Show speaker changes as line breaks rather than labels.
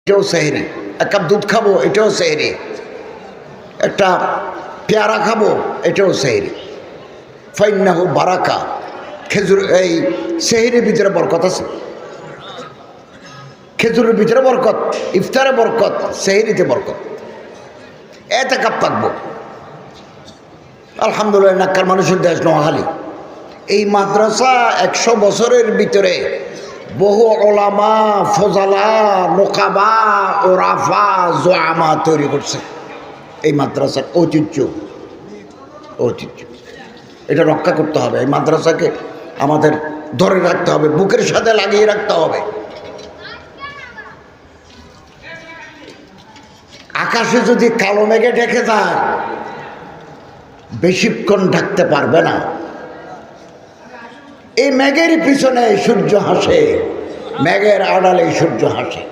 এটাও সেহরি, এক কাপ দুধ খাবো এটাও সেহরি, একটা পেয়ারা খাবো এটাও সেহরি। ফাইন্নাহু বারাকা, খেজুর এই সেহরির ভিতরে বরকত আছে, খেজুরের ভিতরে বরকত, ইফতারে বরকত, সেহরিতে বরকত। এতে কাপ থাকবো আলহামদুলিল্লাহ। নাক্কার মানুষের দেশ নোয়াখালী, এই মাদ্রাসা 100 বছরের ভিতরে বহু ওলামা, ফজালা, নোকাবা, ওরাফা, জোয়ামা তৈরি করছে। এই মাদ্রাসার ঐতিহ্য, এটা রক্ষা করতে হবে। এই মাদ্রাসাকে আমাদের ধরে রাখতে হবে, বুকের সাথে লাগিয়ে রাখতে হবে। আকাশে যদি কালো মেঘে ঢেকে যায়, বেশিক্ষণ ঢাকতে পারবে না। এই মেঘের পিছনে সূর্য হাসে, মেঘের আড়ালে সূর্য হাসে।